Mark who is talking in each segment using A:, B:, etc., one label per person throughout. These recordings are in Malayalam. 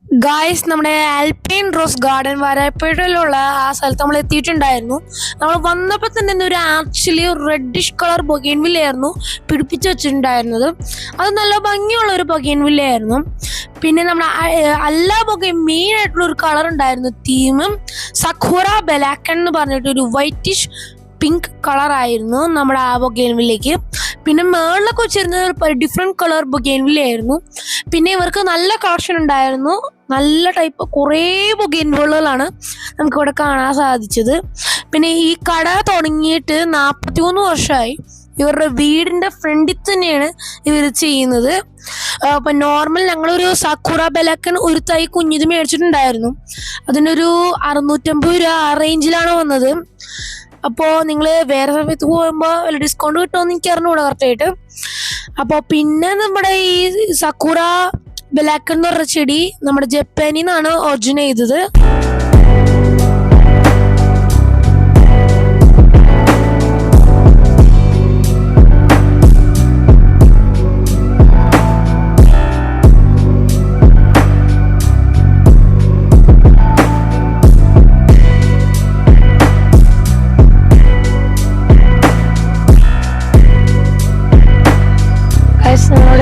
A: ഗായ്സ്, നമ്മുടെ ആൽപൈൻ റോസ് ഗാർഡൻ വരാപ്പേട്ടയിലുള്ള ആ സ്ഥലത്ത് നമ്മൾ എത്തിയിട്ടുണ്ടായിരുന്നു. നമ്മൾ വന്നപ്പോൾ തന്നെ ഒരു ആക്ച്വലി റെഡിഷ് കളർ ബൊഗെയിൻവില്ലയായിരുന്നു പിടിപ്പിച്ച് വെച്ചിട്ടുണ്ടായിരുന്നത്. അത് നല്ല ഭംഗിയുള്ള ഒരു ബൊഗെയിൻവില്ലയായിരുന്നു. പിന്നെ നമ്മുടെ എല്ലാ മെയിൻ ആയിട്ടുള്ള ഒരു കളർ ഉണ്ടായിരുന്നു. തീമും സഖുറ ബെലാക്കൻ എന്ന് പറഞ്ഞിട്ട് ഒരു വൈറ്റിഷ് പിങ്ക് കളറായിരുന്നു നമ്മുടെ ആ ബൊഗെയിൻവില്ലയ്ക്ക്. പിന്നെ മേളിലൊക്കെ വെച്ചിരുന്നത് ഡിഫറെൻറ്റ് കളർ ബൊഗെയിൻവില്ലയായിരുന്നു. പിന്നെ ഇവർക്ക് നല്ല കളക്ഷൻ ഉണ്ടായിരുന്നു. നല്ല ടൈപ്പ് കുറേ ബൊഗെയിൻവില്ലകളാണ് നമുക്കിവിടെ കാണാൻ സാധിച്ചത്. പിന്നെ ഈ കട തുടങ്ങിയിട്ട് 43 വർഷമായി. ഇവരുടെ വീടിൻ്റെ ഫ്രണ്ടിൽ തന്നെയാണ് ഇവർ ചെയ്യുന്നത്. അപ്പം നോർമൽ ഞങ്ങളൊരു സക്കുറ ബെലക്കൻ ഒരു തൈ കുഞ്ഞിത് മേടിച്ചിട്ടുണ്ടായിരുന്നു. അതിനൊരു 650 രൂപ ആ റേഞ്ചിലാണ് വന്നത്. അപ്പോൾ നിങ്ങൾ വേറെ സമയത്ത് പോകുമ്പോൾ വല്ല ഡിസ്കൗണ്ട് കിട്ടുമെന്ന് എനിക്ക് അറിഞ്ഞൂടാ കറക്റ്റായിട്ട്. അപ്പോൾ പിന്നെ നമ്മുടെ ഈ സക്കുറ ബെലാക്കൻ എന്ന് പറഞ്ഞ ചെടി നമ്മുടെ ജപ്പാനിൽ നിന്നാണ് ഒറിജിനേറ്റ് ചെയ്തത്.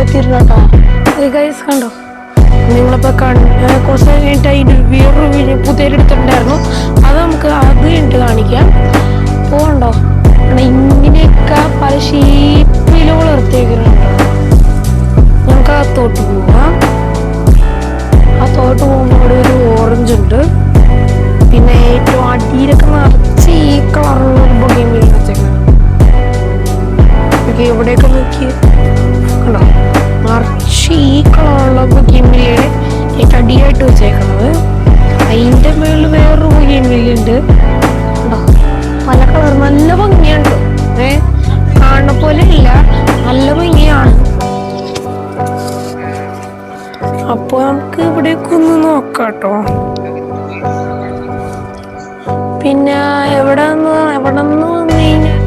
A: എത്തിയിരുന്നോട്ടോ ഗൈസ്, കണ്ടോ നിങ്ങളിപ്പോൾ കുറച്ച് കഴിഞ്ഞിട്ട് അതിൻ്റെ വേറൊരു പുതിയൊരെടുത്തിട്ടുണ്ടായിരുന്നു. അത് കഴിഞ്ഞിട്ട് കാണിക്കാം. പോകണ്ടോ ഇങ്ങനെയൊക്കെ പല ഷേപ്പിലുകൾ എടുത്തേക്കുന്നുണ്ട്. നമുക്ക് അകത്തോട്ട് പോവാം. അകത്തോട്ട് പോകുമ്പോൾ അവിടെ ഒരു ഓറഞ്ച് ഉണ്ട്. പിന്നെ ഏറ്റവും അടിയിലൊക്കെ നിറച്ച് ഈ കളറുള്ള ഒരു ബൊഗെയിൻവില്ല വെച്ചേക്കണം. ഇവിടെയൊക്കെ നോക്കി കണ്ടോ, നിറച്ച് ഈ കളറുള്ള ബൊഗെയിൻവില്ലയുടെ ഏറ്റവും അടിയായിട്ട് വെച്ചേക്കണത്. അതിൻ്റെ മുകളിൽ വേറൊരു ബൊഗെയിൻവില്ല ഉണ്ട്. കണ്ടോ, പല കളർ, നല്ല ഭംഗിയുണ്ട്. കാണുന്ന പോലെ ഇല്ല, നല്ല ഭംഗിയാണ്. അപ്പോൾ നമുക്ക് ഇവിടേക്ക് ഒന്ന് നോക്കാം കേട്ടോ. പിന്നെ എവിടെ നിന്ന് വന്നു കഴിഞ്ഞാൽ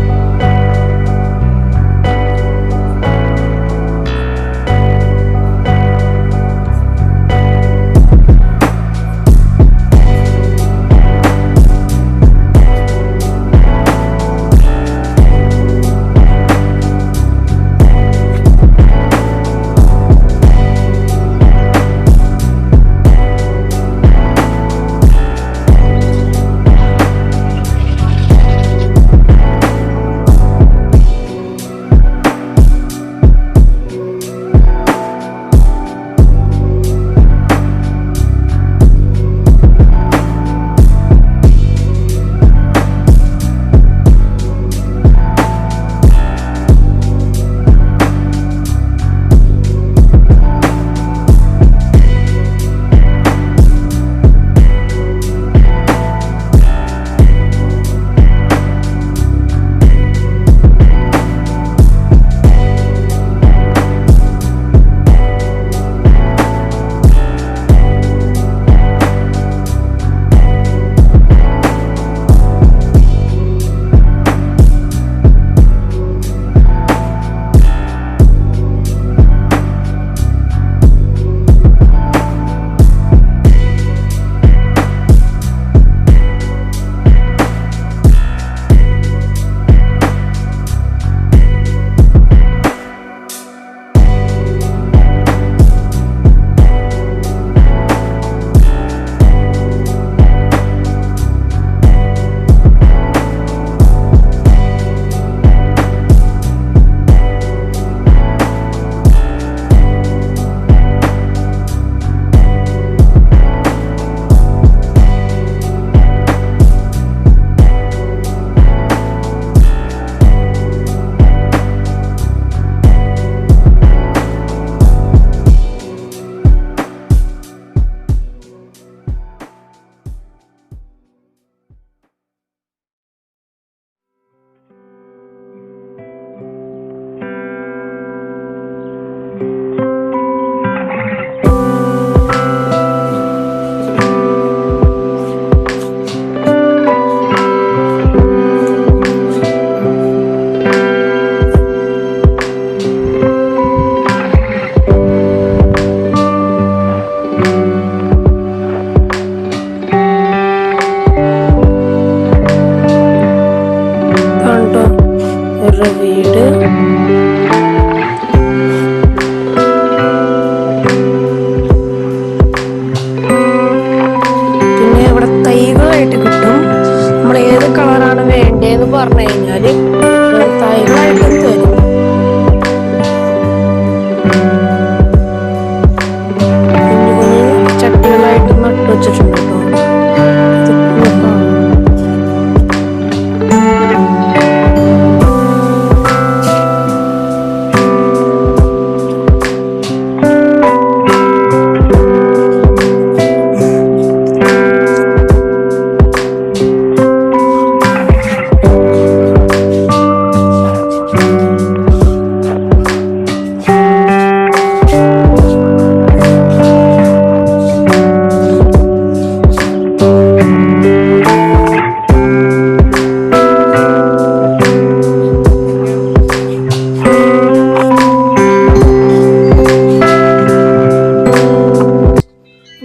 A: വെച്ചിട്ടുണ്ട് കേട്ടോ.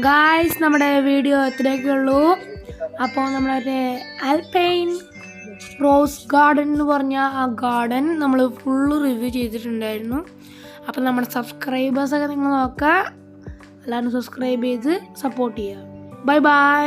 A: ഗായ്സ്, നമ്മുടെ വീഡിയോ ഇത്രയൊക്കെയുള്ളൂ. അപ്പോൾ നമ്മളൊരു ആൽപൈൻ റോസ് ഗാർഡൻ എന്ന് പറഞ്ഞ ആ ഗാർഡൻ നമ്മൾ ഫുള്ള് റിവ്യൂ ചെയ്തിട്ടുണ്ടായിരുന്നു. അപ്പോൾ നമ്മുടെ സബ്സ്ക്രൈബേഴ്സൊക്കെ നിങ്ങൾ നോക്കുക, എല്ലാവരും സബ്സ്ക്രൈബ് ചെയ്ത് സപ്പോർട്ട് ചെയ്യുക. Bye bye.